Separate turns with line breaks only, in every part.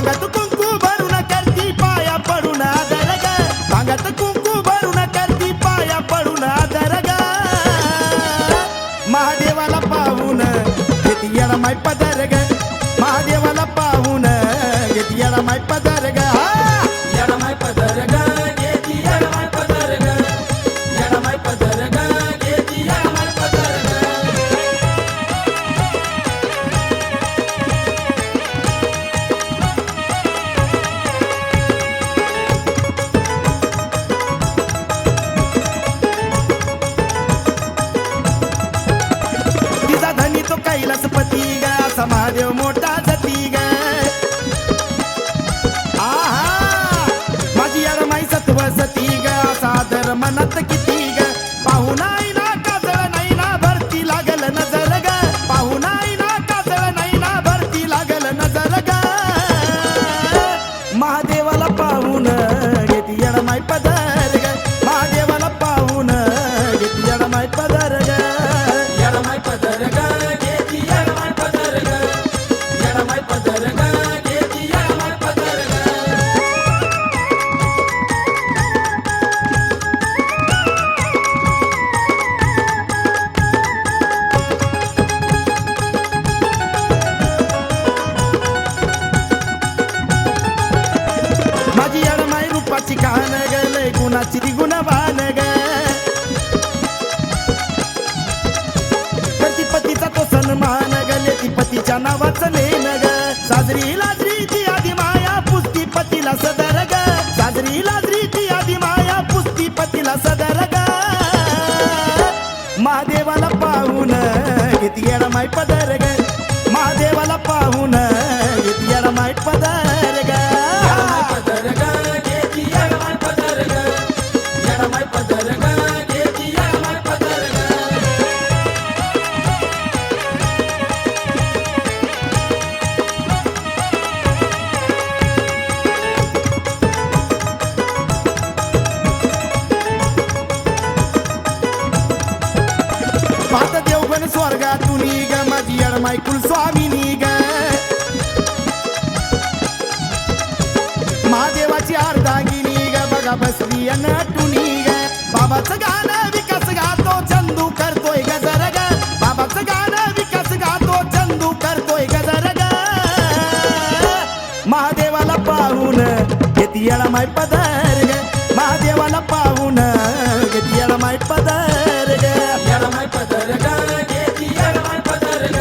भांगात कुंकू भरून करती पाया पडून आदर ग भांगात कुंकू भरून करती पाया पडून आदर ग महादेवाला पाहून घेती येडा माय पदर ग महादेवाला पाहून घेती येडा माय पदर ग
येडा माय पदर ग घेती येडा माय पदर ग येडा माय पदर ग घेती येडा माय पदर ग
तिचा धनी तो कैलासपती ग असा महादेव मोठा जती ग आहा माझी येडमाई सत्व सती ग असा आदर मनात किती ग पाहून आई ना काजळ नाही ना भरती लागल नजर ग पाहून आई ना काजळ नाही ना भरती लागल नजर ग महादेवाला पाहून घेती येडमाई पदर ग महादेवाला पाहून घेती येडमाई पदर ग
येडा माय पदर ग घेती येडा माय पदर ग येडा माय पदर ग घेती येडा माय पदर ग
माझी येडमाई रूपाची कहाण ग लय गुणाची गुणवान ग करती पतीचा तो सन्मान ग लेती पतीच्या नावाचं लेन ग साजरी लाजरी ती आधी माया पुसती पतीला सदर ग साजरी लाजरी ती आधी माया पुसती पतीला सदर ग महादेवाला पाहून घेती येडमाई पदर ग महादेवाला पाहून घेती येडमाई पदर ग
येडा माय पदर ग घेती येडा माय पदर ग येडा माय पदर ग घेती येडा माय पदर ग
पाहत देवगण स्वर्गातून ग माझी येडमाई कुलस्वामिनी ग महादेवाची अर्धांगिनी ग बघा बसली नटुनी ग बाबाचं गाणं विकास गातो चंदू करतोय गजर ग बाबाचं गाणं विकास गातो चंदू करतोय गजर ग महादेवाला पाहून घेती येडमाई पदर ग महादेवाला पाहून घेती येडमाई पदर ग
येडा माय पदर ग घेती येडा माय पदर ग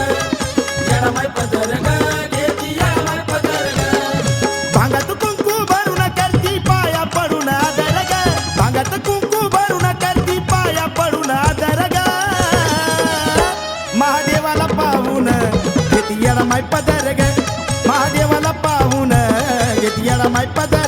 येडा माय पदर ग घेती येडा माय पदर ग
भांगात कुंकू भरून करती पाया पडून आदर ग भांगात कुंकू भरून करती पाया पडून आदर ग महादेवाला पाहून घेती येडमाई पदर ग महादेवाला पाहून घेती येडमाई पदर